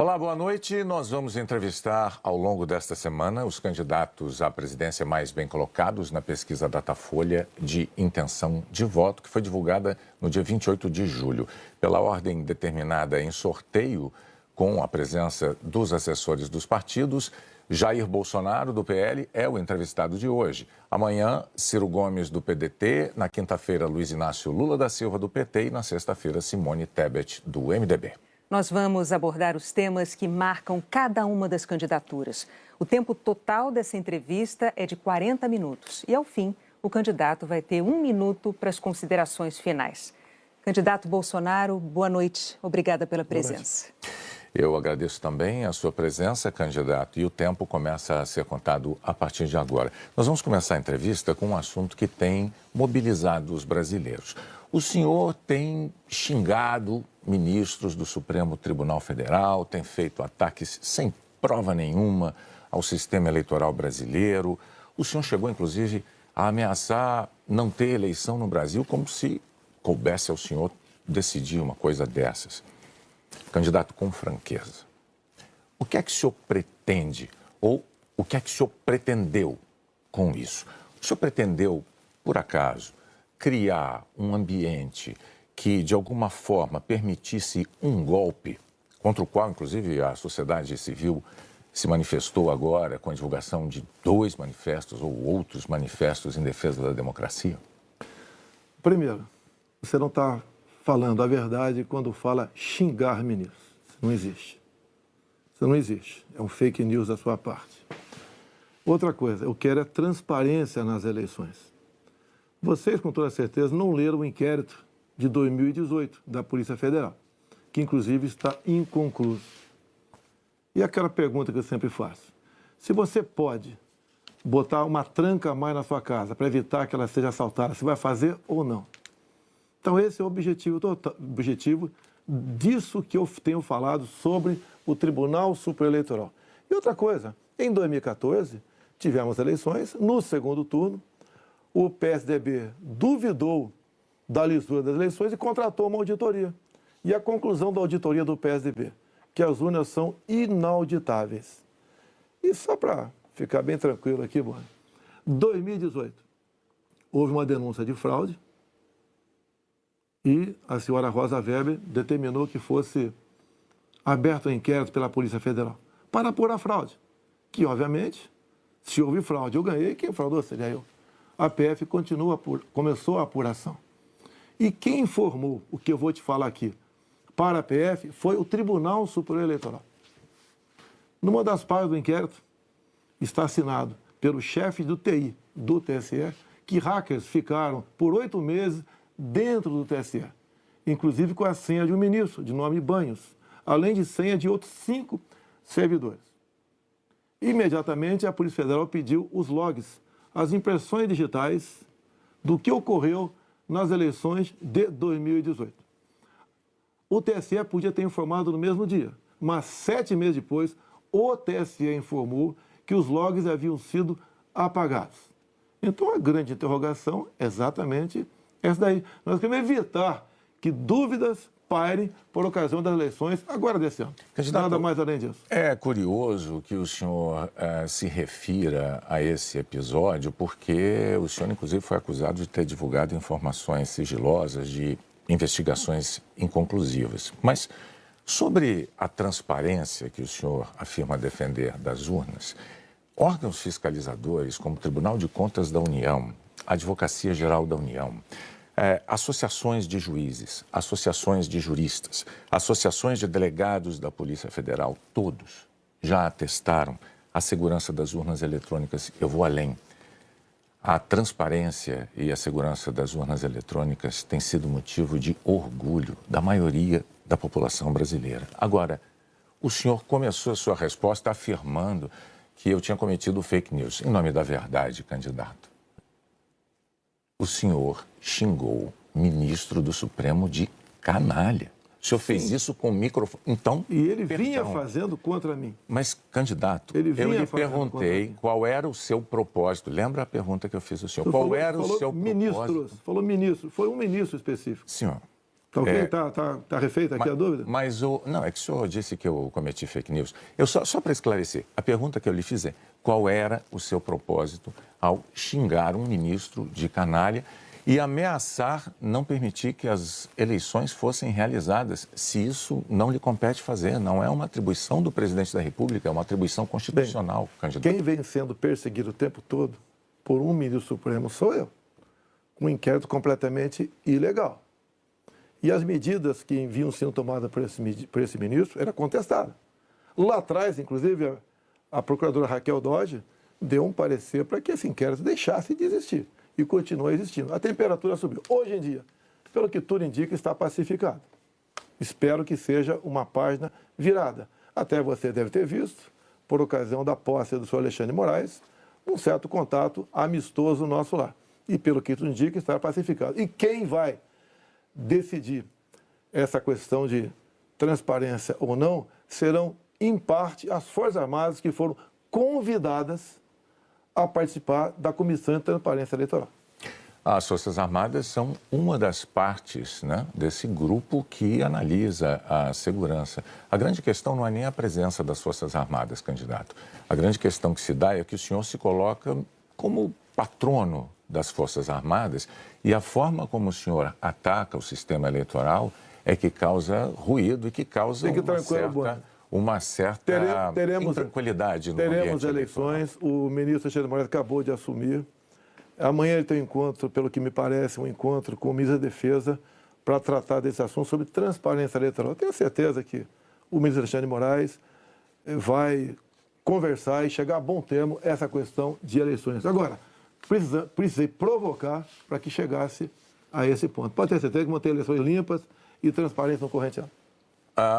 Olá, boa noite. Nós vamos entrevistar ao longo desta semana os candidatos à presidência mais bem colocados na pesquisa Datafolha de intenção de voto, que foi divulgada no dia 28 de julho. Pela ordem determinada em sorteio, com a presença dos assessores dos partidos, Jair Bolsonaro, do PL, é o entrevistado de hoje. Amanhã, Ciro Gomes, do PDT. Na quinta-feira, Luiz Inácio Lula da Silva, do PT. E na sexta-feira, Simone Tebet, do MDB. Nós vamos abordar os temas que marcam cada uma das candidaturas. O tempo total dessa entrevista é de 40 minutos. E, ao fim, o candidato vai ter 1 minuto para as considerações finais. Candidato Bolsonaro, boa noite. Obrigada pela presença. Eu agradeço também a sua presença, candidato, e o tempo começa a ser contado a partir de agora. Nós vamos começar a entrevista com um assunto que tem mobilizado os brasileiros. O senhor tem xingado ministros do Supremo Tribunal Federal, tem feito ataques sem prova nenhuma ao sistema eleitoral brasileiro. O senhor chegou, inclusive, a ameaçar não ter eleição no Brasil, como se coubesse ao senhor decidir uma coisa dessas. Candidato, com franqueza, o que é que o senhor pretende ou o que é que o senhor pretendeu com isso? O senhor pretendeu, por acaso, criar um ambiente que, de alguma forma, permitisse um golpe, contra o qual, inclusive, a sociedade civil se manifestou agora com a divulgação de 2 manifestos ou outros manifestos em defesa da democracia? Primeiro, você não está falando a verdade quando fala xingar ministros. Isso não existe. Isso não existe. É um fake news da sua parte. Outra coisa, eu quero é transparência nas eleições. Vocês, com toda certeza, não leram o inquérito de 2018 da Polícia Federal, que inclusive está inconcluso. E aquela pergunta que eu sempre faço: se você pode botar uma tranca a mais na sua casa para evitar que ela seja assaltada, você vai fazer ou não? Então esse é o objetivo disso que eu tenho falado sobre o Tribunal Superior Eleitoral. E outra coisa, em 2014 tivemos eleições, no segundo turno, o PSDB duvidou da lisura das eleições e contratou uma auditoria. E a conclusão da auditoria do PSDB, que as urnas são inauditáveis. E só para ficar bem tranquilo aqui, mano, 2018, houve uma denúncia de fraude e a senhora Rosa Weber determinou que fosse aberto um inquérito pela Polícia Federal para apurar a fraude. Que, obviamente, se houve fraude, eu ganhei, quem fraudou seria eu. A PF começou a apuração. E quem informou o que eu vou te falar aqui para a PF foi o Tribunal Superior Eleitoral. Numa das partes do inquérito está assinado pelo chefe do TI do TSE que hackers ficaram por 8 meses dentro do TSE, inclusive com a senha de um ministro, de nome Banhos, além de senha de outros 5 servidores. Imediatamente, a Polícia Federal pediu os logs, as impressões digitais do que ocorreu nas eleições de 2018. O TSE podia ter informado no mesmo dia, mas 7 meses depois, o TSE informou que os logs haviam sido apagados. Então, a grande interrogação é exatamente essa daí. Nós queremos evitar que dúvidas pairem por ocasião das eleições agora desse ano. Candidato, nada mais além disso. É curioso que o senhor se refira a esse episódio, porque o senhor, inclusive, foi acusado de ter divulgado informações sigilosas de investigações inconclusivas. Mas sobre a transparência que o senhor afirma defender das urnas, órgãos fiscalizadores como o Tribunal de Contas da União, a Advocacia Geral da União, associações de juízes, associações de juristas, associações de delegados da Polícia Federal, todos já atestaram a segurança das urnas eletrônicas. Eu vou além. A transparência e a segurança das urnas eletrônicas tem sido motivo de orgulho da maioria da população brasileira. Agora, o senhor começou a sua resposta afirmando que eu tinha cometido fake news. Em nome da verdade, candidato, o senhor xingou ministro do Supremo de canalha. O senhor fez isso com o microfone. Então, e ele vinha fazendo contra mim. Mas, candidato, eu lhe perguntei qual era o seu propósito. Lembra a pergunta que eu fiz ao senhor? Qual era o seu propósito? Falou ministro. Foi um ministro específico. Senhor, Tá ok? Tá refeita aqui a dúvida? Mas não, é que o senhor disse que eu cometi fake news. Só para esclarecer, a pergunta que eu lhe fiz é: qual era o seu propósito ao xingar um ministro de canalha e ameaçar não permitir que as eleições fossem realizadas, se isso não lhe compete fazer? Não é uma atribuição do presidente da República, é uma atribuição constitucional, candidato. Quem vem sendo perseguido o tempo todo por um ministro supremo sou eu, com um inquérito completamente ilegal. E as medidas que vinham sendo tomadas por esse ministro eram contestadas. Lá atrás, inclusive, a procuradora Raquel Dodge deu um parecer para que esse inquérito deixasse de existir. E continua existindo. A temperatura subiu. Hoje em dia, pelo que tudo indica, está pacificado. Espero que seja uma página virada. Até você deve ter visto, por ocasião da posse do senhor Alexandre de Moraes, um certo contato amistoso nosso lá. E pelo que tudo indica, está pacificado. E quem vai decidir essa questão de transparência ou não serão, em parte, as Forças Armadas que foram convidadas a participar da Comissão de Transparência Eleitoral. As Forças Armadas são uma das partes, né, desse grupo que analisa a segurança. A grande questão não é nem a presença das Forças Armadas, candidato. A grande questão que se dá é que o senhor se coloca como patrono das Forças Armadas e a forma como o senhor ataca o sistema eleitoral é que causa ruído e que causa uma certa intranquilidade no ambiente. Teremos eleições, o ministro Alexandre de Moraes acabou de assumir. Amanhã ele tem um encontro, pelo que me parece, um encontro com o ministro da Defesa para tratar desse assunto sobre transparência eleitoral. Eu tenho certeza que o ministro Alexandre de Moraes vai conversar e chegar a bom termo essa questão de eleições. Agora, precisei provocar para que chegasse a esse ponto. Pode ter certeza que vão ter eleições limpas e transparência no corrente ano.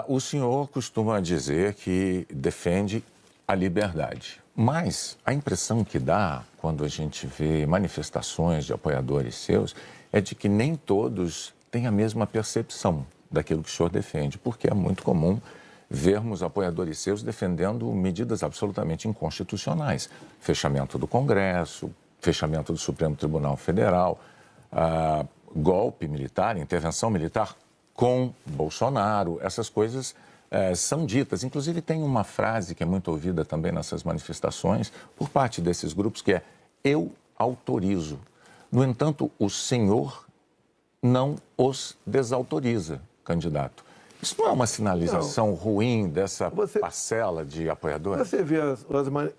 O senhor costuma dizer que defende a liberdade, mas a impressão que dá quando a gente vê manifestações de apoiadores seus é de que nem todos têm a mesma percepção daquilo que o senhor defende, porque é muito comum vermos apoiadores seus defendendo medidas absolutamente inconstitucionais, fechamento do Congresso, fechamento do Supremo Tribunal Federal, golpe militar, intervenção militar com Bolsonaro, essas coisas são ditas. Inclusive tem uma frase que é muito ouvida também nessas manifestações por parte desses grupos que é: eu autorizo. No entanto, o senhor não os desautoriza, candidato. Isso não é uma sinalização ruim dessa parcela de apoiadores? Você vê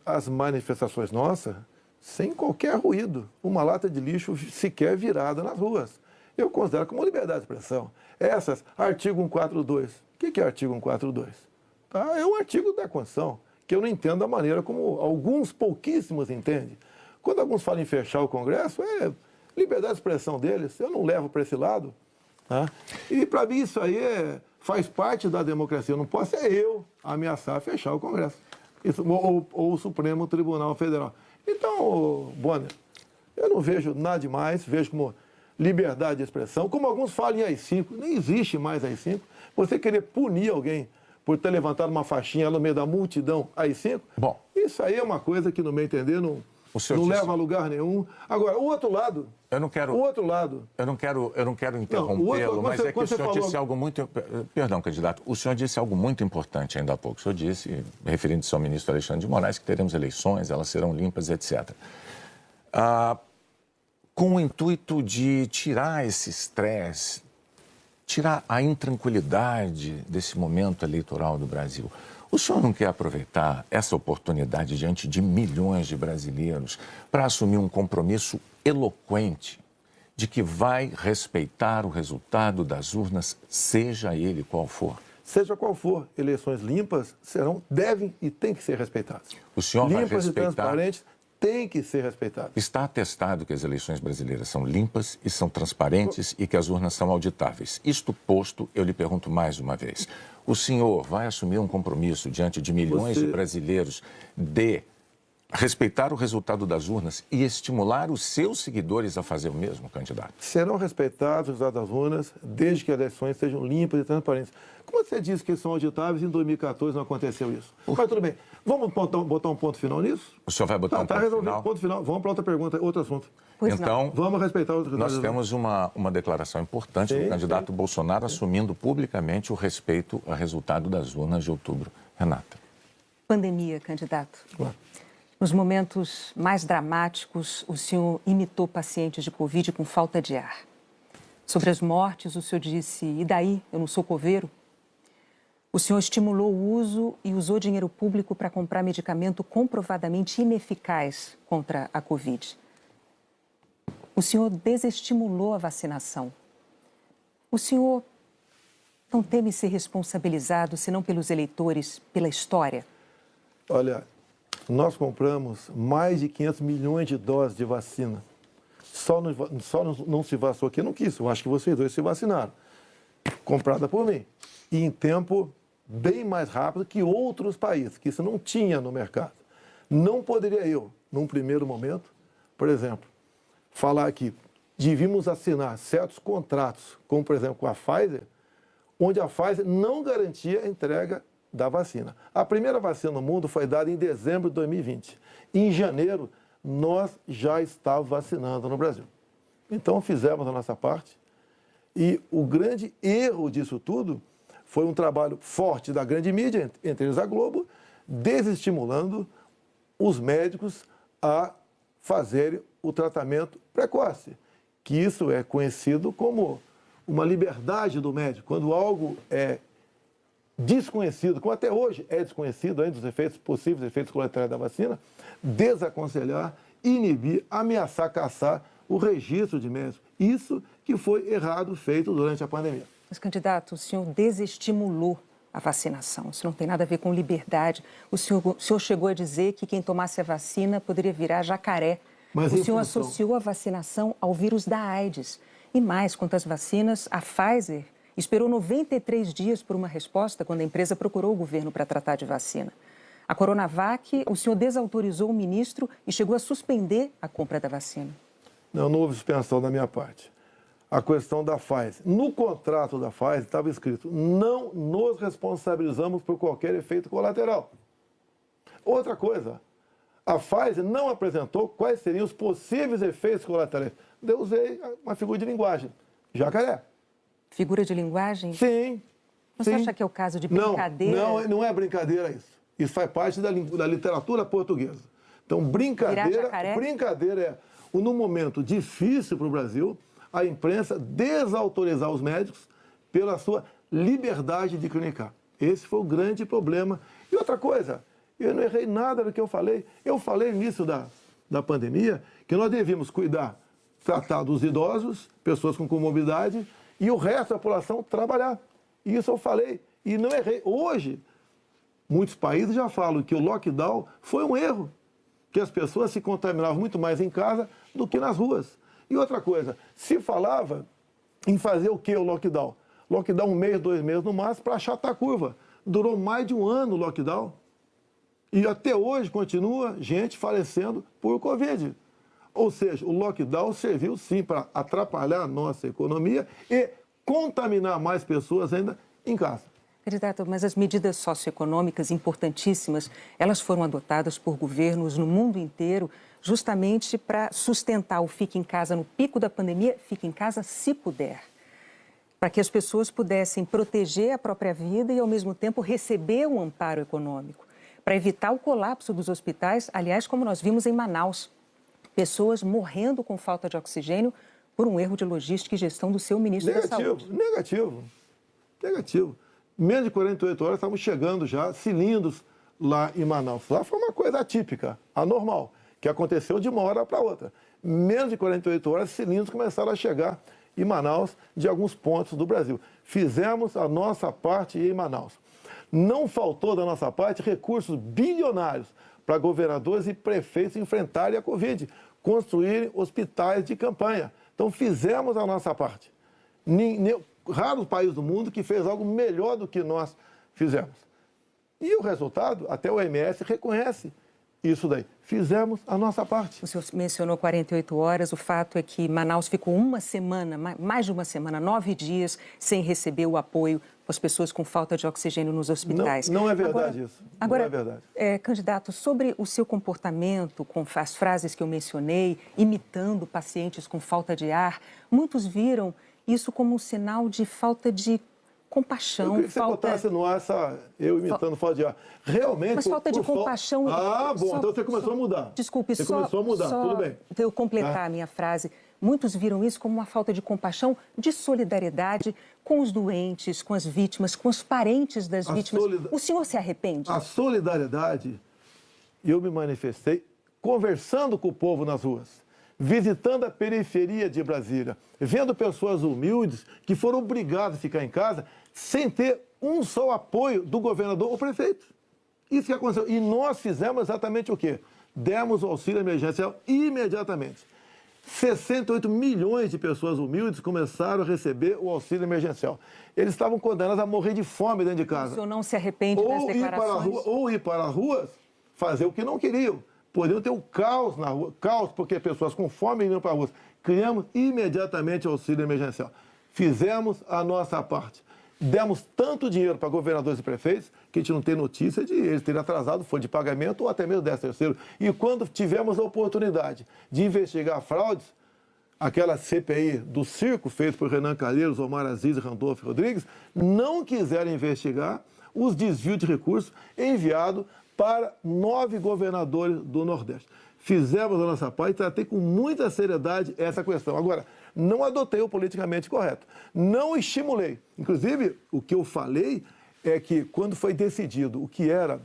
as manifestações nossas sem qualquer ruído, uma lata de lixo sequer virada nas ruas. Eu considero como liberdade de expressão. Essas, artigo 142. O que é artigo 142? Tá? É um artigo da Constituição, que eu não entendo da maneira como alguns pouquíssimos entendem. Quando alguns falam em fechar o Congresso, é liberdade de expressão deles, eu não levo para esse lado. Tá? E para mim isso aí faz parte da democracia. Eu não posso eu ameaçar fechar o Congresso. Ou o Supremo Tribunal Federal. Então, Bonner, eu não vejo nada demais, vejo como liberdade de expressão, como alguns falam em AI-5, nem existe mais AI-5. Você querer punir alguém por ter levantado uma faixinha no meio da multidão AI-5, bom, isso aí é uma coisa que, no meu entender, não leva a lugar nenhum. Agora, o outro lado... Eu não quero interrompê-lo, mas é que o senhor disse algo muito... Perdão, candidato. O senhor disse algo muito importante ainda há pouco. O senhor disse, referindo-se ao ministro Alexandre de Moraes, que teremos eleições, elas serão limpas, etc. Com o intuito de tirar esse estresse, tirar a intranquilidade desse momento eleitoral do Brasil, o senhor não quer aproveitar essa oportunidade diante de milhões de brasileiros para assumir um compromisso eloquente de que vai respeitar o resultado das urnas, seja ele qual for? Seja qual for, eleições limpas devem e têm que ser respeitadas. O senhor vai respeitar... Limpas e transparentes têm que ser respeitadas. Está atestado que as eleições brasileiras são limpas e são transparentes e que as urnas são auditáveis. Isto posto, eu lhe pergunto mais uma vez. O senhor vai assumir um compromisso diante de milhões de brasileiros de respeitar o resultado das urnas e estimular os seus seguidores a fazer o mesmo, candidato? Serão respeitados os resultados das urnas desde que as eleições sejam limpas e transparentes. Como você disse que são auditáveis, em 2014 não aconteceu isso. Mas tudo bem. Vamos botar um ponto final nisso? O senhor vai botar um ponto final? Ponto final. Vamos para outra pergunta, outro assunto. Então, vamos respeitar os nós temos uma declaração importante do candidato Bolsonaro assumindo publicamente o respeito ao resultado das urnas de outubro. Renata. Pandemia, candidato. Claro. Nos momentos mais dramáticos, o senhor imitou pacientes de Covid com falta de ar. Sobre as mortes, o senhor disse, e daí, eu não sou coveiro? O senhor estimulou o uso e usou dinheiro público para comprar medicamento comprovadamente ineficaz contra a Covid. O senhor desestimulou a vacinação. O senhor não teme ser responsabilizado, senão pelos eleitores, pela história? Olha, nós compramos mais de 500 milhões de doses de vacina. Só não se vacinou quem não quis. Eu acho que vocês dois se vacinaram. Comprada por mim. E em tempo bem mais rápido que outros países, que isso não tinha no mercado. Não poderia eu, num primeiro momento, por exemplo, falar que devíamos assinar certos contratos, como por exemplo com a Pfizer, onde a Pfizer não garantia a entrega da vacina. A primeira vacina no mundo foi dada em dezembro de 2020. Em janeiro, nós já estávamos vacinando no Brasil. Então, fizemos a nossa parte. E o grande erro disso tudo foi um trabalho forte da grande mídia, entre eles a Globo, desestimulando os médicos a fazerem o tratamento precoce, que isso é conhecido como uma liberdade do médico. Quando algo é desconhecido, como até hoje é desconhecido ainda os efeitos possíveis, efeitos colaterais da vacina, desaconselhar, inibir, ameaçar, caçar o registro de médicos. Isso que foi errado feito durante a pandemia. Mas, candidato, o senhor desestimulou a vacinação. Isso não tem nada a ver com liberdade. O senhor chegou a dizer que quem tomasse a vacina poderia virar jacaré. Mas o senhor associou a vacinação ao vírus da AIDS. E mais, quanto às vacinas, a Pfizer esperou 93 dias por uma resposta quando a empresa procurou o governo para tratar de vacina. A Coronavac, o senhor desautorizou o ministro e chegou a suspender a compra da vacina. Não houve suspensão da minha parte. A questão da Pfizer. No contrato da Pfizer estava escrito: não nos responsabilizamos por qualquer efeito colateral. Outra coisa, a Pfizer não apresentou quais seriam os possíveis efeitos colaterais. Eu usei uma figura de linguagem: jacaré. Figura de linguagem? Sim. Você acha que é o caso de brincadeira? Não é brincadeira isso. Isso faz parte da literatura portuguesa. Então, brincadeira é, num momento difícil para o Brasil, a imprensa desautorizar os médicos pela sua liberdade de clinicar. Esse foi o grande problema. E outra coisa, eu não errei nada do que eu falei. Eu falei no início da pandemia que nós devíamos tratar dos idosos, pessoas com comorbidade, e o resto da população trabalhar. Isso eu falei e não errei. Hoje, muitos países já falam que o lockdown foi um erro, que as pessoas se contaminavam muito mais em casa do que nas ruas. E outra coisa, se falava em fazer o que o lockdown? Lockdown 1 mês, 2 meses no máximo para achatar a curva. Durou mais de um ano o lockdown. E até hoje continua gente falecendo por Covid. Ou seja, o lockdown serviu sim para atrapalhar a nossa economia e contaminar mais pessoas ainda em casa. Candidato, mas as medidas socioeconômicas importantíssimas, elas foram adotadas por governos no mundo inteiro justamente para sustentar o fique em casa no pico da pandemia, fique em casa se puder. Para que as pessoas pudessem proteger a própria vida e, ao mesmo tempo, receber um amparo econômico. Para evitar o colapso dos hospitais, aliás, como nós vimos em Manaus. Pessoas morrendo com falta de oxigênio por um erro de logística e gestão do seu ministro da Saúde. Negativo. Menos de 48 horas estavam chegando já cilindros lá em Manaus. Lá foi uma coisa atípica, anormal, que aconteceu de uma hora para outra. Menos de 48 horas, cilindros começaram a chegar em Manaus de alguns pontos do Brasil. Fizemos a nossa parte em Manaus. Não faltou da nossa parte recursos bilionários para governadores e prefeitos enfrentarem a Covid, construírem hospitais de campanha. Então, fizemos a nossa parte. Raros países do mundo que fez algo melhor do que nós fizemos. E o resultado, até o OMS reconhece isso daí. Fizemos a nossa parte. O senhor mencionou 48 horas. O fato é que Manaus ficou uma semana, mais de uma semana, 9 dias, sem receber o apoio das pessoas com falta de oxigênio nos hospitais. Não é verdade isso. Agora, não é verdade. Candidato, sobre o seu comportamento, com as frases que eu mencionei, imitando pacientes com falta de ar, muitos viram isso como um sinal de falta de compaixão. Eu queria que você botasse no ar eu imitando falta de ar. Realmente... Mas falta de compaixão... Então você começou a mudar. Desculpe, você começou a mudar, tudo bem. Eu completar a minha frase. Muitos viram isso como uma falta de compaixão, de solidariedade com os doentes, com as vítimas, com os parentes das vítimas. O senhor se arrepende? A solidariedade, eu me manifestei conversando com o povo nas ruas, visitando a periferia de Brasília, vendo pessoas humildes que foram obrigadas a ficar em casa sem ter um só apoio do governador ou prefeito. Isso que aconteceu. E nós fizemos exatamente o quê? Demos o auxílio emergencial imediatamente. 68 milhões de pessoas humildes começaram a receber o auxílio emergencial. Eles estavam condenados a morrer de fome dentro de casa. O senhor não se arrepende das declarações? Ou ir para as ruas, fazer o que não queriam. Poderiam ter o caos na rua, caos porque pessoas com fome iriam para a rua. Criamos imediatamente o auxílio emergencial. Fizemos a nossa parte. Demos tanto dinheiro para governadores e prefeitos que a gente não tem notícia de eles terem atrasado folha de pagamento ou até mesmo 13º. E quando tivemos a oportunidade de investigar fraudes, aquela CPI do circo feita por Renan Calheiros, Omar Aziz e Randolfo Rodrigues, não quiseram investigar os desvios de recursos enviados para 9 governadores do Nordeste. Fizemos a nossa parte e tratei com muita seriedade essa questão. Agora, não adotei o politicamente correto. Não estimulei. Inclusive, o que eu falei é que quando foi decidido o que era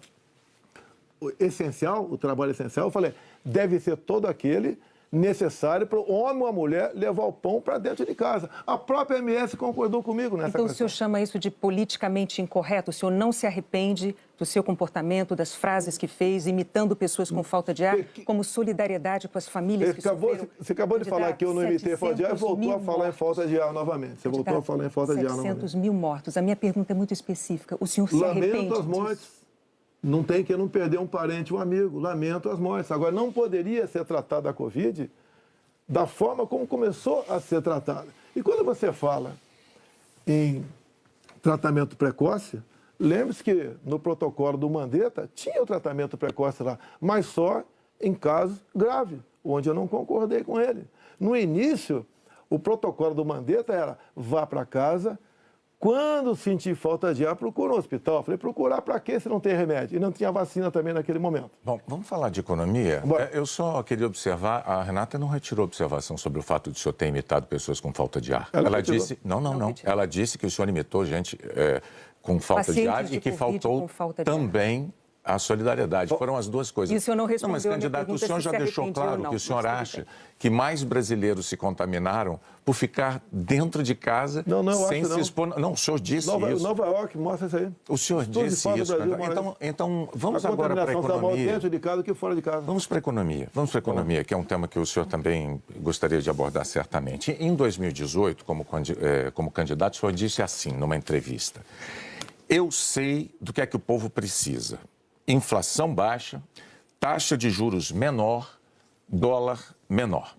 essencial, o trabalho essencial, eu falei, deve ser todo aquele necessário para o homem ou a mulher levar o pão para dentro de casa. A própria MS concordou comigo nessa questão. Então o senhor chama isso de politicamente incorreto? O senhor não se arrepende do seu comportamento, das frases que fez, imitando pessoas com falta de ar, como solidariedade com as famílias que sofreram? Você acabou de falar que eu não imitei falta de ar e voltou a falar em falta de ar novamente. Você voltou a falar em falta de ar novamente. 700 mil mortos. A minha pergunta é muito específica. O senhor se arrepende Lamento as mortes. Não tem que não perder um parente, um amigo. Lamento as mortes. Agora, não poderia ser tratada a Covid da forma como começou a ser tratada. E quando você fala em tratamento precoce, lembre-se que no protocolo do Mandetta tinha o tratamento precoce lá, mas só em casos graves, onde eu não concordei com ele. No início, o protocolo do Mandetta era vá para casa. Quando sentir falta de ar, procura um hospital. Eu falei, procurar para quê se não tem remédio? E não tinha vacina também naquele momento. Bom, vamos falar de economia? Eu só queria observar, a Renata não retirou observação sobre o fato de o senhor ter imitado pessoas com falta de ar. Ela disse... Não. Ela disse que o senhor imitou gente com falta de ar e que faltou também a solidariedade. Foram as duas coisas. E o senhor não respondeu mas, candidato, o senhor já deixou claro que o senhor acha que mais brasileiros se contaminaram por ficar dentro de casa sem se expor. Não, o senhor disse isso. Nova York mostra isso aí. O senhor disse isso. Então, vamos agora para a economia. Dentro de casa que fora de casa. Vamos para a economia. Vamos para a economia, que é um tema que o senhor também gostaria de abordar certamente. Em 2018, como candidato, o senhor disse assim, numa entrevista: eu sei do que é que o povo precisa. Inflação baixa, taxa de juros menor, dólar menor.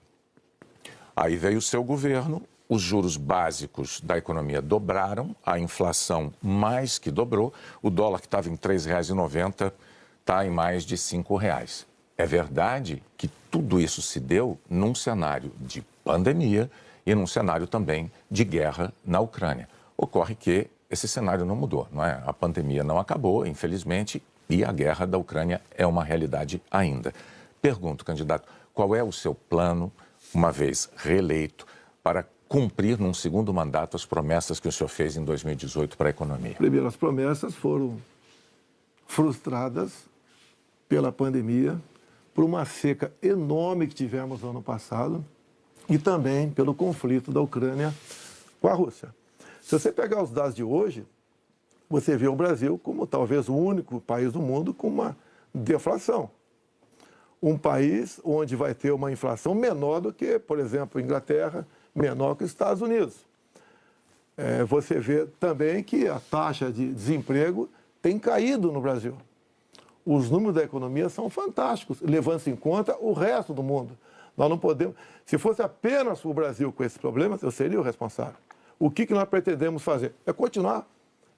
Aí veio o seu governo, os juros básicos da economia dobraram, a inflação mais que dobrou, o dólar que estava em R$ 3,90 está em mais de R$ 5,00. É verdade que tudo isso se deu num cenário de pandemia e num cenário também de guerra na Ucrânia. Ocorre que esse cenário não mudou, não é? A pandemia não acabou, infelizmente, e a guerra da Ucrânia é uma realidade ainda. Pergunto, candidato, qual é o seu plano, uma vez reeleito, para cumprir num segundo mandato as promessas que o senhor fez em 2018 para a economia? Primeiro, as promessas foram frustradas pela pandemia, por uma seca enorme que tivemos no ano passado e também pelo conflito da Ucrânia com a Rússia. Se você pegar os dados de hoje, você vê o Brasil como talvez o único país do mundo com uma deflação. Um país onde vai ter uma inflação menor do que, por exemplo, a Inglaterra, menor que os Estados Unidos. Você vê também que a taxa de desemprego tem caído no Brasil. Os números da economia são fantásticos, levando-se em conta o resto do mundo. Nós não podemos... Se fosse apenas o Brasil com esses problemas, eu seria o responsável. O que nós pretendemos fazer? É continuar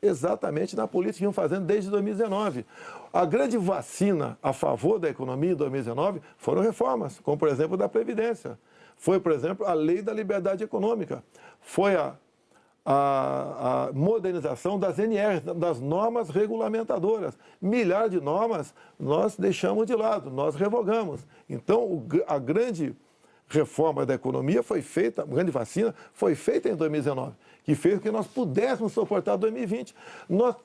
exatamente na política que vimos fazendo desde 2019. A grande vacina a favor da economia em 2019 foram reformas, como, por exemplo, da Previdência. Foi, por exemplo, a Lei da Liberdade Econômica. Foi a modernização das NRs, das normas regulamentadoras. Milhares de normas nós deixamos de lado, nós revogamos. Então, a grande reforma da economia foi feita, a grande vacina foi feita em 2019, que fez com que nós pudéssemos suportar 2020.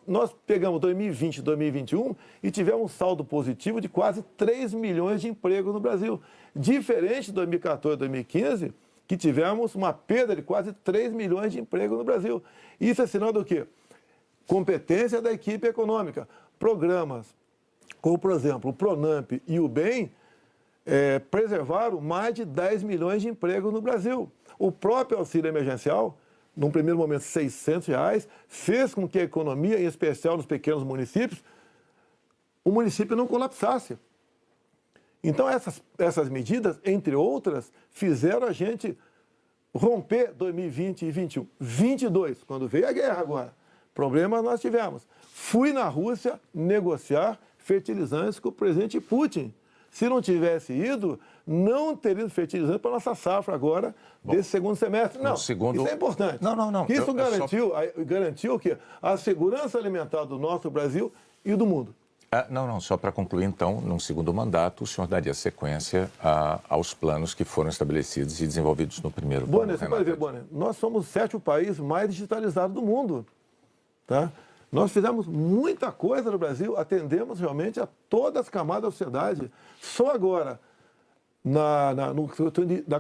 Nós pegamos 2020 e 2021 e tivemos um saldo positivo de quase 3 milhões de empregos no Brasil. Diferente de 2014 e 2015, que tivemos uma perda de quase 3 milhões de empregos no Brasil. Isso é sinal do quê? Competência da equipe econômica. Programas como, por exemplo, o Pronamp e o BEM preservaram mais de 10 milhões de empregos no Brasil. O próprio auxílio emergencial, num primeiro momento R$ 600, fez com que a economia, em especial nos pequenos municípios, o município não colapsasse. Então, essas medidas, entre outras, fizeram a gente romper 2020 e 2021. 22, quando veio a guerra agora, problemas nós tivemos. Fui na Rússia negociar fertilizantes com o presidente Putin. Se não tivesse ido, não teria ido fertilizante para a nossa safra agora, desse segundo semestre. Não, isso é importante. Não. Isso garantiu o quê? A segurança alimentar do nosso Brasil e do mundo. Só para concluir, então, num segundo mandato, o senhor daria sequência aos planos que foram estabelecidos e desenvolvidos no primeiro plano. Bonner, você pode ver, Bonner, nós somos o 7º país mais digitalizado do mundo. Tá? Nós fizemos muita coisa no Brasil, atendemos realmente a todas as camadas da sociedade. Só agora, na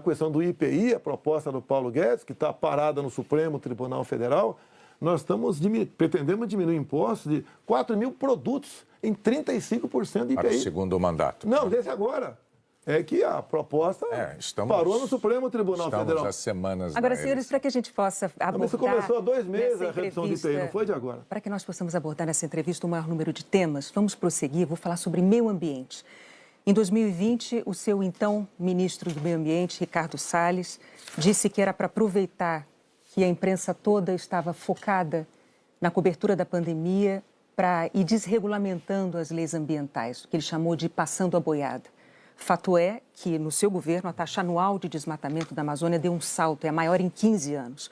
questão do IPI, a proposta do Paulo Guedes, que está parada no Supremo Tribunal Federal, nós pretendemos diminuir impostos de 4 mil produtos em 35% de IPI. Para o segundo mandato. Não, desse agora. É que a proposta parou no Supremo Tribunal Federal. Estamos há semanas... Agora, senhores, para que a gente possa abordar... Mas isso começou há 2 meses a redução de IPI, não foi de agora. Para que nós possamos abordar nessa entrevista o maior número de temas, vamos prosseguir, vou falar sobre meio ambiente. Em 2020, o seu então ministro do Meio Ambiente, Ricardo Salles, disse que era para aproveitar que a imprensa toda estava focada na cobertura da pandemia para ir desregulamentando as leis ambientais, o que ele chamou de passando a boiada. Fato é que, no seu governo, a taxa anual de desmatamento da Amazônia deu um salto, é a maior em 15 anos.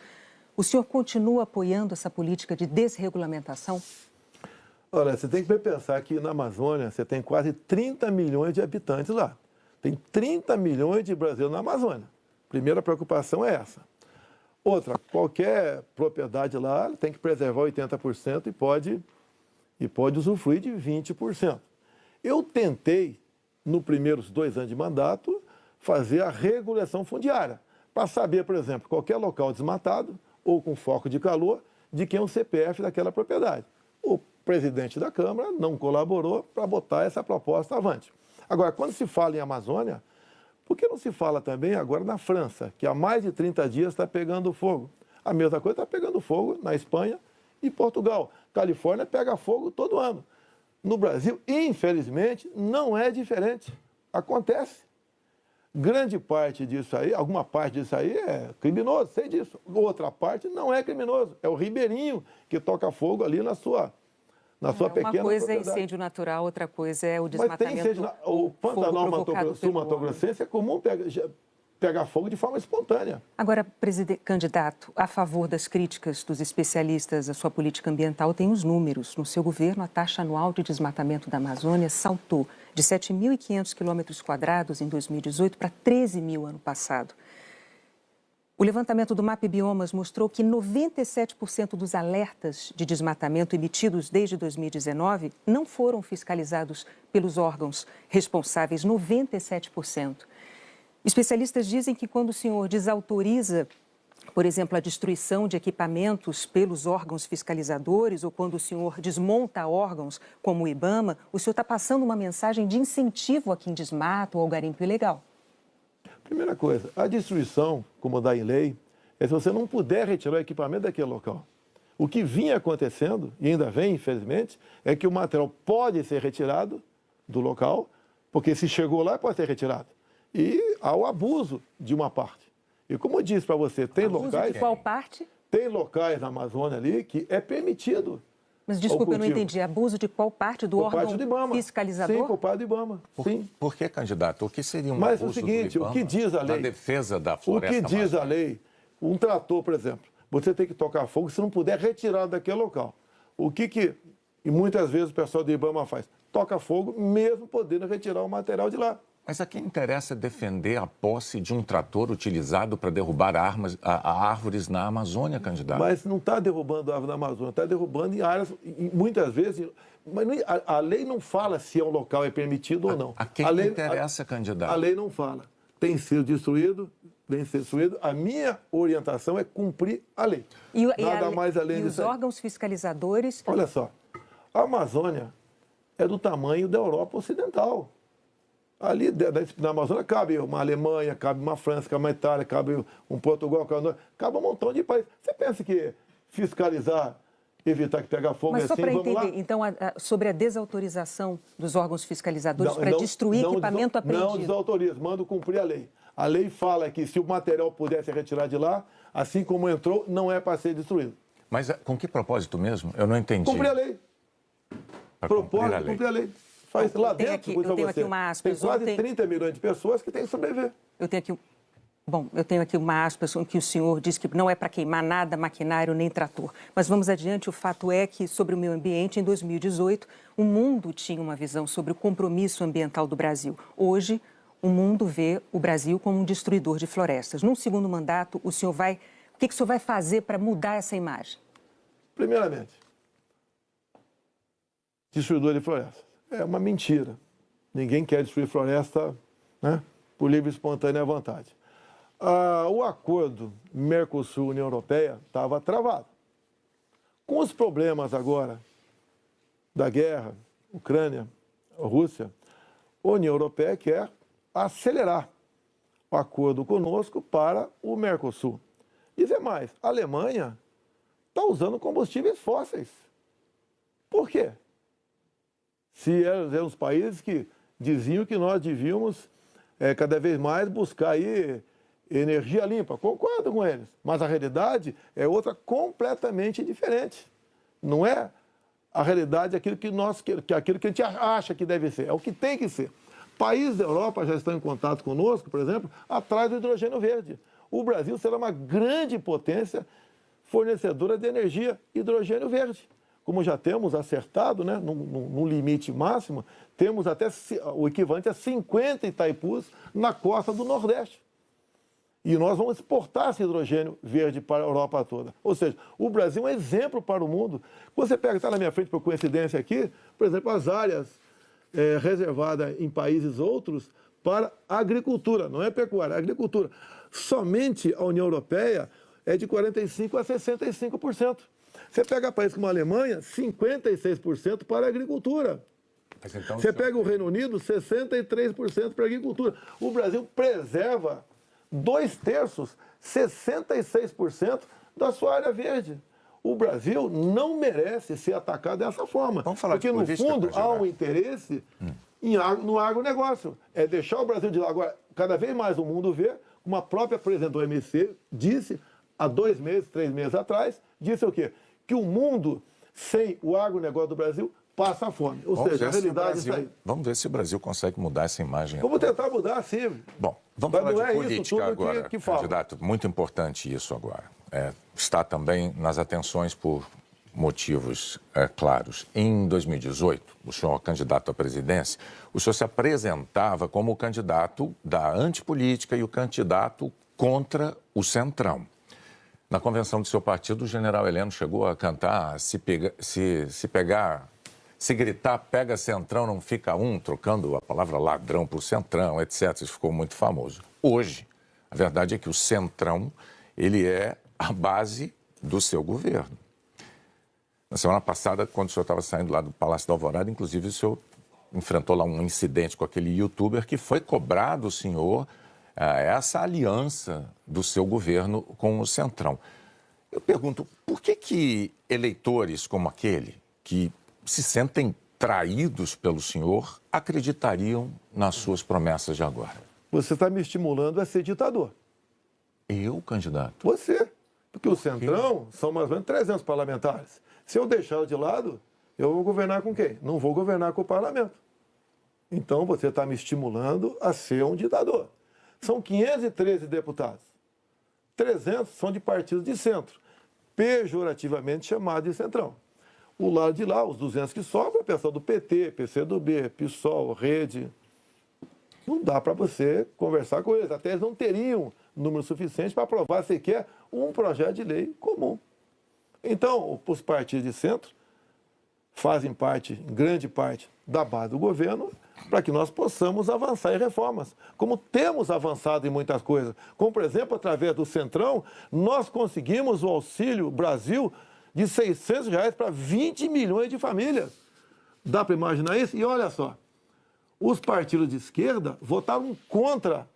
O senhor continua apoiando essa política de desregulamentação? Olha, você tem que pensar que na Amazônia você tem quase 30 milhões de habitantes lá. Tem 30 milhões de brasileiros na Amazônia. Primeira preocupação é essa. Outra, qualquer propriedade lá tem que preservar 80% e pode usufruir de 20%. Eu tentei, nos primeiros 2 anos de mandato, fazer a regulação fundiária, para saber, por exemplo, qualquer local desmatado ou com foco de calor, de quem é o CPF daquela propriedade. O presidente da Câmara não colaborou para botar essa proposta avante. Agora, quando se fala em Amazônia, por que não se fala também agora na França, que há mais de 30 dias está pegando fogo? A mesma coisa está pegando fogo na Espanha e Portugal. Califórnia pega fogo todo ano. No Brasil, infelizmente, não é diferente. Acontece. Grande parte disso aí, alguma parte disso aí é criminoso, sei disso. Outra parte não é criminoso. É o ribeirinho que toca fogo ali na sua pequena Uma coisa é propriedade. incêndio natural, outra coisa é o desmatamento. Mas tem incêndio, o Pantanal Sul-Mato-Grossense é comum pegar fogo de forma espontânea. Agora, candidato, a favor das críticas dos especialistas à sua política ambiental, tem os números. No seu governo, a taxa anual de desmatamento da Amazônia saltou de 7.500 km² em 2018 para 13 mil ano passado. O levantamento do MAP Biomas mostrou que 97% dos alertas de desmatamento emitidos desde 2019 não foram fiscalizados pelos órgãos responsáveis, 97%. Especialistas dizem que quando o senhor desautoriza, por exemplo, a destruição de equipamentos pelos órgãos fiscalizadores ou quando o senhor desmonta órgãos como o IBAMA, o senhor está passando uma mensagem de incentivo a quem desmata ou ao garimpo ilegal. Primeira coisa, a destruição, como dá em lei, é se você não puder retirar o equipamento daquele local. O que vinha acontecendo, e ainda vem, infelizmente, é que o material pode ser retirado, do local, porque se chegou lá, pode ser retirado. E há o abuso de uma parte. E como eu disse para você, tem abuso locais... de qual parte? Tem locais na Amazônia ali que é permitido. Mas desculpa, eu não entendi. Abuso de qual parte do órgão parte do IBAMA. fiscalizador? Sim, por parte do IBAMA. Sim. Por que, candidato? O que seria um Mas abuso o seguinte, do IBAMA o que diz a lei... na defesa da O floresta que diz a amazônica? lei, um trator, por exemplo, você tem que tocar fogo se não puder retirar daquele local. O que e muitas vezes o pessoal do IBAMA faz? Toca fogo mesmo podendo retirar o material de lá. Mas a quem interessa defender a posse de um trator utilizado para derrubar árvores na Amazônia, candidato? Mas não está derrubando árvore na Amazônia, está derrubando em áreas, muitas vezes... Mas a lei não fala se um local é permitido ou não. A quem interessa, candidato? A lei não fala. Tem sido destruído, vem ser destruído. A minha orientação é cumprir a lei. Nada mais além disso. E os órgãos fiscalizadores... Olha só, a Amazônia é do tamanho da Europa Ocidental. Ali na Amazônia cabe uma Alemanha, cabe uma França, cabe uma Itália, cabe um Portugal, cabe um montão de países. Você pensa que fiscalizar, evitar que pegue fogo Mas é só assim, para vamos entender, lá? então, sobre a desautorização dos órgãos fiscalizadores para destruir equipamento apreendido. Não desautoriza, mando cumprir a lei. A lei fala que se o material pudesse retirar de lá, assim como entrou, não é para ser destruído. Mas com que propósito mesmo? Eu não entendi. Cumprir a lei. Propósito, cumprir a lei. Faz lá dentro, eu tenho aqui uma aspas. Tem quase 30 milhões de pessoas que têm que sobreviver. Eu tenho aqui uma aspas em que o senhor diz que não é para queimar nada, maquinário nem trator. Mas vamos adiante, o fato é que, sobre o meio ambiente, em 2018, o mundo tinha uma visão sobre o compromisso ambiental do Brasil. Hoje, o mundo vê o Brasil como um destruidor de florestas. Num segundo mandato, o que o senhor vai fazer para mudar essa imagem? Primeiramente, destruidor de florestas. É uma mentira. Ninguém quer destruir floresta, né, por livre e espontânea vontade. O acordo Mercosul-União Europeia estava travado. Com os problemas agora da guerra, Ucrânia, Rússia, a União Europeia quer acelerar o acordo conosco para o Mercosul. Dizer mais, a Alemanha está usando combustíveis fósseis. Por quê? Se eram os países que diziam que nós devíamos cada vez mais buscar aí energia limpa. Concordo com eles, mas a realidade é outra completamente diferente. Não é a realidade aquilo que a gente acha que deve ser, é o que tem que ser. Países da Europa já estão em contato conosco, por exemplo, atrás do hidrogênio verde. O Brasil será uma grande potência fornecedora de energia hidrogênio verde. Como já temos acertado, né, no limite máximo, temos até o equivalente a 50 Itaipus na costa do Nordeste. E nós vamos exportar esse hidrogênio verde para a Europa toda. Ou seja, o Brasil é um exemplo para o mundo. Quando você pega, está na minha frente por coincidência aqui, por exemplo, as áreas reservadas em países outros para agricultura, não é pecuária, é agricultura. Somente a União Europeia é de 45% a 65%. Você pega países como a Alemanha, 56% para a agricultura. Então, você pega o Reino Unido, 63% para a agricultura. O Brasil preserva 2/3, 66% da sua área verde. O Brasil não merece ser atacado dessa forma. Vamos falar porque, no fundo, há um interesse no agronegócio. É deixar o Brasil de lado. Agora, cada vez mais o mundo vê, como a própria presidente do OMC disse, há 2 meses, 3 meses atrás, disse o quê? Que o mundo, sem o agronegócio do Brasil, passa fome. Ou seja, a realidade é isso aí. Vamos ver se o Brasil consegue mudar essa imagem. Vamos tentar mudar, sim. Bom, vamos falar de política agora, candidato. Muito importante isso agora. Está também nas atenções por motivos claros. Em 2018, o senhor candidato à presidência, o senhor se apresentava como o candidato da antipolítica e o candidato contra o Centrão. Na convenção do seu partido, o general Heleno chegou a cantar se gritar, pega Centrão, não fica um, trocando a palavra ladrão por Centrão, etc. Isso ficou muito famoso. Hoje, a verdade é que o Centrão, ele é a base do seu governo. Na semana passada, quando o senhor estava saindo lá do Palácio da Alvorada, inclusive o senhor enfrentou lá um incidente com aquele youtuber que foi cobrar do senhor essa aliança do seu governo com o Centrão. Eu pergunto, por que eleitores como aquele, que se sentem traídos pelo senhor, acreditariam nas suas promessas de agora? Você está me estimulando a ser ditador. Eu, candidato? Você. Porque o Centrão são mais ou menos 300 parlamentares. Se eu deixá-lo de lado, eu vou governar com quem? Não vou governar com o parlamento. Então você está me estimulando a ser um ditador. São 513 deputados. 300 são de partidos de centro, pejorativamente chamados de Centrão. O lado de lá, os 200 que sobram, é o pessoal do PT, PCdoB, PSOL, Rede. Não dá para você conversar com eles. Até eles não teriam número suficiente para aprovar sequer um projeto de lei comum. Então, os partidos de centro fazem parte, em grande parte, da base do governo para que nós possamos avançar em reformas, como temos avançado em muitas coisas. Como, por exemplo, através do Centrão, nós conseguimos o Auxílio Brasil de R$ 600 para 20 milhões de famílias. Dá para imaginar isso? E olha só, os partidos de esquerda votaram contra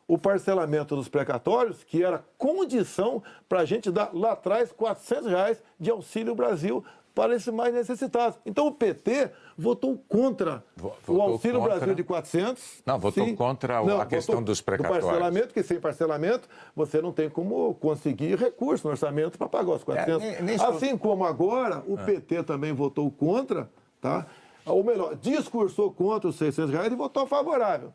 o parcelamento dos precatórios, que era condição para a gente dar lá atrás R$ 400 de Auxílio Brasil para esses mais necessitados. Então o PT votou contra o Auxílio Brasil de 400. Não, votou contra a questão dos precatórios. Do parcelamento, que sem parcelamento você não tem como conseguir recurso no orçamento para pagar os 400. Assim como agora o PT também votou contra, tá? Ou melhor, discursou contra os R$ 600 e votou favorável.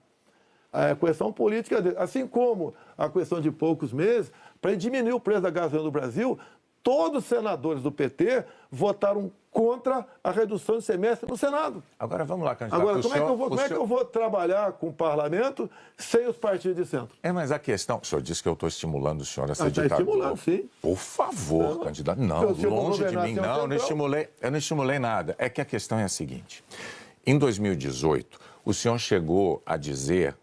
A questão política dele. Assim como a questão de poucos meses, para diminuir o preço da gasolina no Brasil, todos os senadores do PT votaram contra a redução de semestre no Senado. Agora vamos lá, candidato. Agora, como é que eu vou trabalhar com o parlamento sem os partidos de centro? Mas a questão... O senhor disse que eu estou estimulando o senhor a ser ditador. Está estimulando, sim. Por favor, candidato. Não, longe de mim, não. Eu não estimulei nada. É que a questão é a seguinte. Em 2018, o senhor chegou a dizer,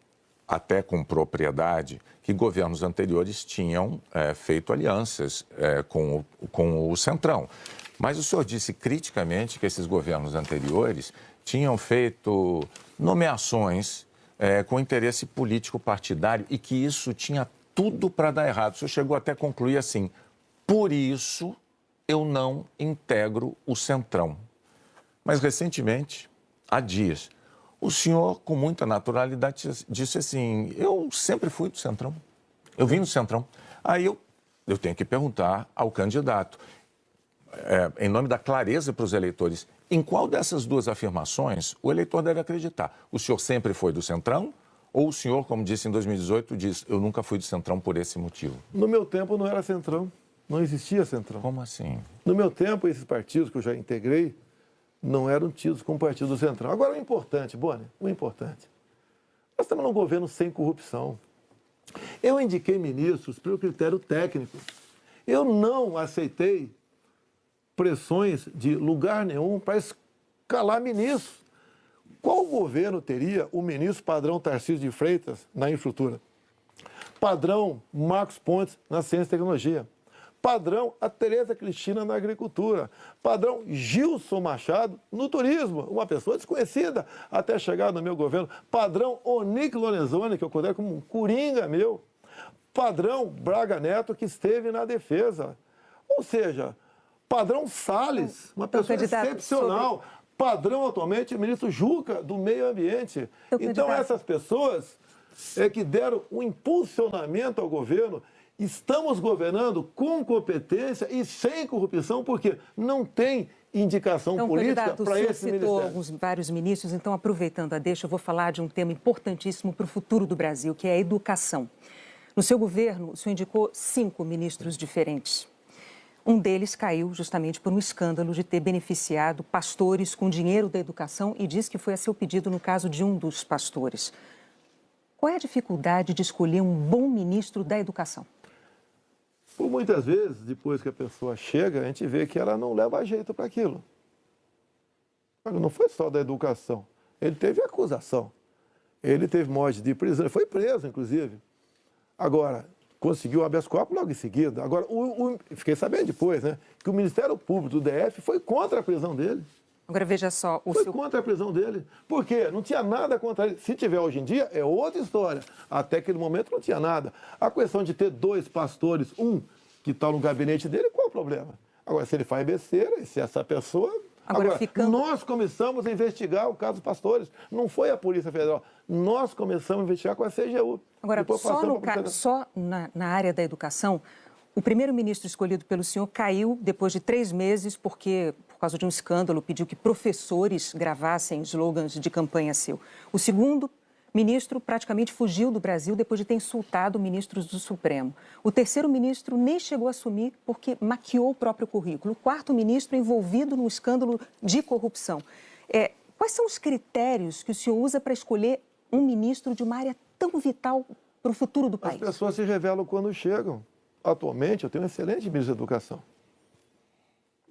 até com propriedade, que governos anteriores tinham feito alianças com o Centrão. Mas o senhor disse criticamente que esses governos anteriores tinham feito nomeações com interesse político partidário e que isso tinha tudo para dar errado. O senhor chegou até a concluir assim, por isso eu não integro o Centrão. Mas recentemente, há dias, o senhor, com muita naturalidade, disse assim, eu sempre fui do Centrão, eu vim do Centrão. Aí eu tenho que perguntar ao candidato, em nome da clareza para os eleitores, em qual dessas duas afirmações o eleitor deve acreditar? O senhor sempre foi do Centrão ou o senhor, como disse em 2018, diz, eu nunca fui do Centrão por esse motivo? No meu tempo não era Centrão, não existia Centrão. Como assim? No meu tempo, esses partidos que eu já integrei, não eram tidos como partido do Centrão. Agora, o importante, Boni, nós estamos num governo sem corrupção. Eu indiquei ministros pelo critério técnico. Eu não aceitei pressões de lugar nenhum para escalar ministros. Qual governo teria o ministro padrão Tarcísio de Freitas na infraestrutura? Padrão Marcos Pontes na ciência e tecnologia? Padrão a Tereza Cristina na agricultura, padrão Gilson Machado no turismo, uma pessoa desconhecida até chegar no meu governo, padrão Onic Lorenzoni, que eu considero como um coringa meu, padrão Braga Neto, que esteve na defesa. Ou seja, padrão Salles, uma pessoa excepcional, padrão atualmente o ministro Juca, do meio ambiente. Então essas pessoas que deram um impulsionamento ao governo. Estamos governando com competência e sem corrupção, porque não tem indicação política para esse ministério. Vários ministros, então, aproveitando a deixa, eu vou falar de um tema importantíssimo para o futuro do Brasil, que é a educação. No seu governo, o senhor indicou 5 ministros diferentes. Um deles caiu justamente por um escândalo de ter beneficiado pastores com dinheiro da educação e diz que foi a seu pedido no caso de um dos pastores. Qual é a dificuldade de escolher um bom ministro da educação? Por muitas vezes, depois que a pessoa chega, a gente vê que ela não leva jeito para aquilo. Não foi só da educação. Ele teve acusação. Ele teve morte de prisão. Ele foi preso, inclusive. Agora, conseguiu o habeas corpus logo em seguida. Agora, fiquei sabendo depois, né, que o Ministério Público do DF foi contra a prisão dele. Agora, veja só... Foi contra a prisão dele. Por quê? Não tinha nada contra ele. Se tiver hoje em dia, é outra história. Até aquele momento não tinha nada. A questão de ter 2 pastores, um que está no gabinete dele, qual é o problema? Agora, se ele faz besteira, e se essa pessoa Agora, nós começamos a investigar o caso Pastores. Não foi a Polícia Federal. Nós começamos a investigar com a CGU. Agora, só na área da educação, o primeiro-ministro escolhido pelo senhor caiu depois de 3 meses porque, por causa de um escândalo, pediu que professores gravassem slogans de campanha seu. O segundo ministro praticamente fugiu do Brasil depois de ter insultado ministros do Supremo. O terceiro ministro nem chegou a assumir porque maquiou o próprio currículo. O quarto ministro envolvido no escândalo de corrupção. Quais são os critérios que o senhor usa para escolher um ministro de uma área tão vital para o futuro do país? As pessoas se revelam quando chegam. Atualmente, eu tenho um excelente ministro da Educação.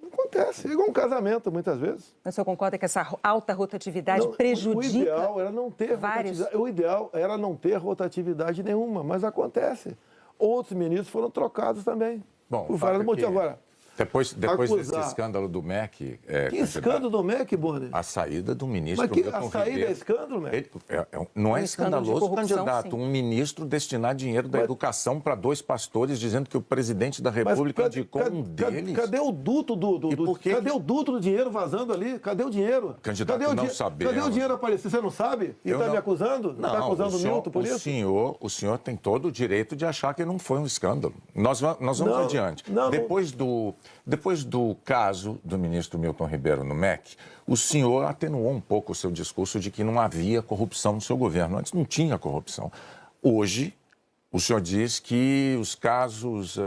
Não acontece. É igual um casamento, muitas vezes. Mas o senhor concorda que essa alta rotatividade prejudica? O ideal era não ter rotatividade. O ideal era não ter rotatividade nenhuma, mas acontece. Outros ministros foram trocados também. Bom, por vários motivos. Agora, depois desse escândalo do MEC... Que escândalo do MEC, Boni? A saída do ministro Mas a saída é escândalo, MEC? Não é escandaloso, candidato, um ministro destinar dinheiro da educação para 2 pastores, dizendo que o presidente da República indicou um deles. Cadê o duto cadê o duto do dinheiro vazando ali? Cadê o dinheiro? Candidato, não sabemos. Cadê o dinheiro aparecer? Você não sabe? E está me acusando? Não, está acusando o Milton por isso? O senhor tem todo o direito de achar que não foi um escândalo. Nós vamos adiante. Depois do caso do ministro Milton Ribeiro no MEC, o senhor atenuou um pouco o seu discurso de que não havia corrupção no seu governo. Antes não tinha corrupção. Hoje, o senhor diz que os casos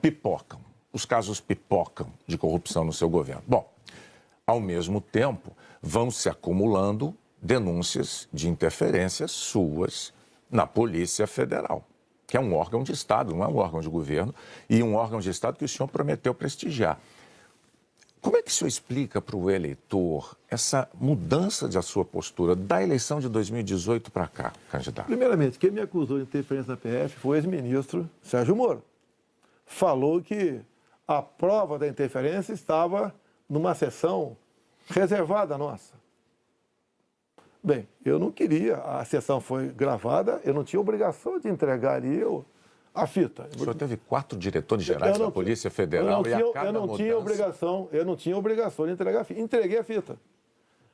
pipocam. Os casos pipocam de corrupção no seu governo. Bom, ao mesmo tempo, vão se acumulando denúncias de interferências suas na Polícia Federal, que é um órgão de Estado, não é um órgão de governo, e um órgão de Estado que o senhor prometeu prestigiar. Como é que o senhor explica para o eleitor essa mudança da sua postura da eleição de 2018 para cá, candidato? Primeiramente, quem me acusou de interferência na PF foi o ex-ministro Sérgio Moro. Falou que a prova da interferência estava numa sessão reservada nossa. Bem, eu não queria, a sessão foi gravada, eu não tinha obrigação de entregar ali a fita. O senhor teve 4 diretores gerais da Polícia Federal e a cada mudança... Eu não tinha obrigação de entregar a fita. Entreguei a fita.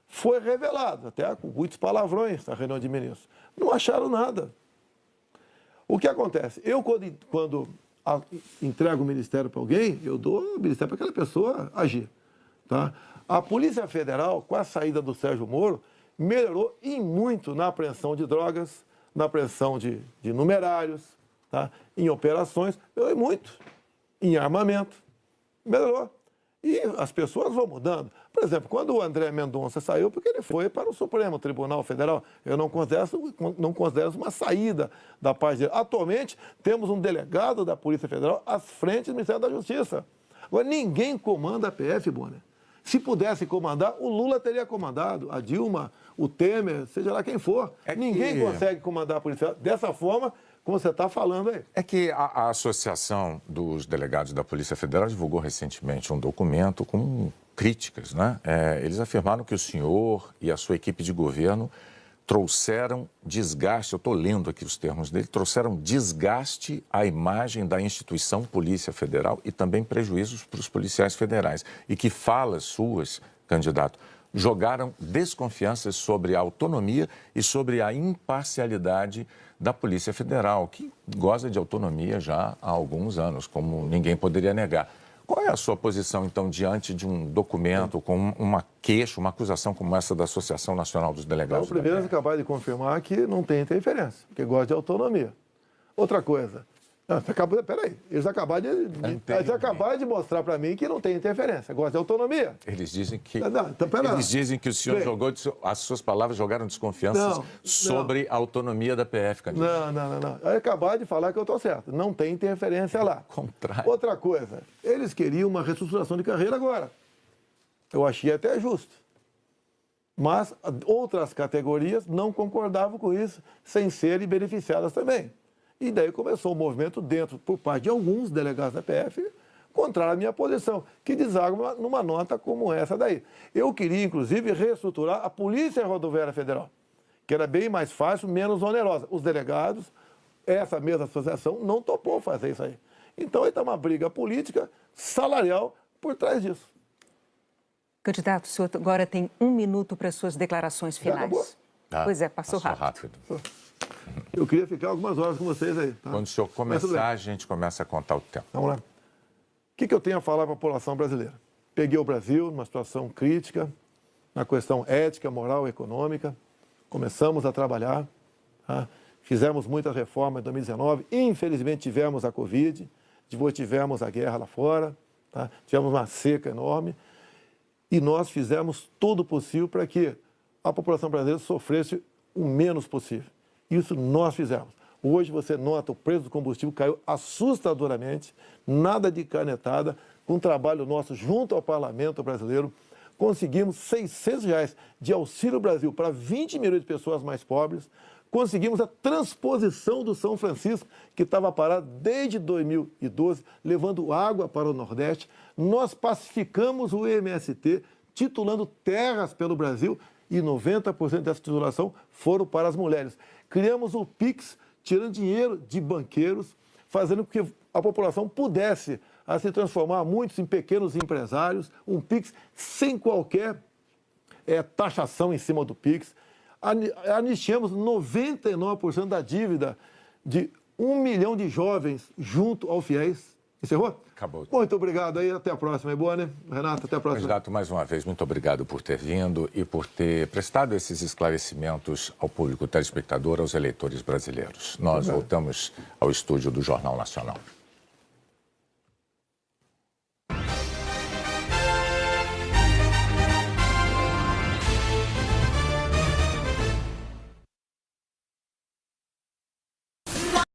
Foi revelado, até com muitos palavrões na reunião de ministros. Não acharam nada. O que acontece? Eu, quando entrego o ministério para alguém, eu dou o ministério para aquela pessoa agir. Tá? A Polícia Federal, com a saída do Sérgio Moro, melhorou e muito na apreensão de drogas, na apreensão de numerários, tá? Em operações, melhorou muito. Em armamento, melhorou. E as pessoas vão mudando. Por exemplo, quando o André Mendonça saiu, porque ele foi para o Supremo Tribunal Federal, eu não considero uma saída da parte dele. Atualmente, temos um delegado da Polícia Federal à frente do Ministério da Justiça. Agora, ninguém comanda a PF, Bonner. Se pudesse comandar, o Lula teria comandado, a Dilma, o Temer, seja lá quem for. Ninguém consegue comandar a Polícia dessa forma como você está falando aí. É que a Associação dos Delegados da Polícia Federal divulgou recentemente um documento com críticas, né? Eles afirmaram que o senhor e a sua equipe de governo trouxeram desgaste, eu estou lendo aqui os termos dele, trouxeram desgaste à imagem da instituição Polícia Federal e também prejuízos para os policiais federais. E que falas suas, candidato, jogaram desconfianças sobre a autonomia e sobre a imparcialidade da Polícia Federal, que goza de autonomia já há alguns anos, como ninguém poderia negar. Qual é a sua posição, então, diante de um documento com uma queixa, uma acusação como essa da Associação Nacional dos Delegados? Então, primeiro, você acabou de confirmar que não tem interferência, que gosta de autonomia. Outra coisa, peraí, eles acabaram de mostrar para mim que não tem interferência, gosta de autonomia. Eles dizem que, eles dizem que o senhor jogou, as suas palavras jogaram desconfianças sobre a autonomia da PF, candidato. Não. Eu acabaram de falar que eu estou certo, não tem interferência lá. Contrário. Outra coisa, eles queriam uma reestruturação de carreira agora. Eu achei até justo. Mas outras categorias não concordavam com isso, sem serem beneficiadas também. E daí começou um movimento dentro, por parte de alguns delegados da PF, contrário à minha posição, que deságua numa nota como essa daí. Eu queria, inclusive, reestruturar a Polícia Rodoviária Federal, que era bem mais fácil, menos onerosa. Os delegados, essa mesma associação, não topou fazer isso aí. Então, aí está uma briga política, salarial, por trás disso. Candidato, o senhor agora tem 1 minuto para suas declarações finais. Pois é, passou rápido. Eu queria ficar algumas horas com vocês aí. Tá? Quando o senhor começar, a gente começa a contar o tempo. Vamos lá. O que eu tenho a falar para a população brasileira? Peguei o Brasil numa situação crítica, na questão ética, moral e econômica. Começamos a trabalhar, tá? Fizemos muitas reformas em 2019. Infelizmente tivemos a Covid, depois tivemos a guerra lá fora, tá? Tivemos uma seca enorme. E nós fizemos todo o possível para que a população brasileira sofresse o menos possível. Isso nós fizemos. Hoje você nota o preço do combustível caiu assustadoramente, nada de canetada, com o trabalho nosso junto ao parlamento brasileiro, conseguimos R$600 de Auxílio Brasil para 20 milhões de pessoas mais pobres, conseguimos a transposição do São Francisco, que estava parado desde 2012, levando água para o Nordeste. Nós pacificamos o MST, titulando terras pelo Brasil, e 90% dessa titulação foram para as mulheres. Criamos o PIX, tirando dinheiro de banqueiros, fazendo com que a população pudesse se transformar muitos em pequenos empresários, um PIX sem qualquer taxação em cima do PIX. Anistiamos 99% da dívida de 1 milhão de jovens junto ao FIES. Encerrou? Acabou. Muito obrigado aí, até a próxima. É boa, né? Renato, até a próxima. Candidato, mais uma vez, muito obrigado por ter vindo e por ter prestado esses esclarecimentos ao público telespectador, aos eleitores brasileiros. Nós voltamos ao estúdio do Jornal Nacional.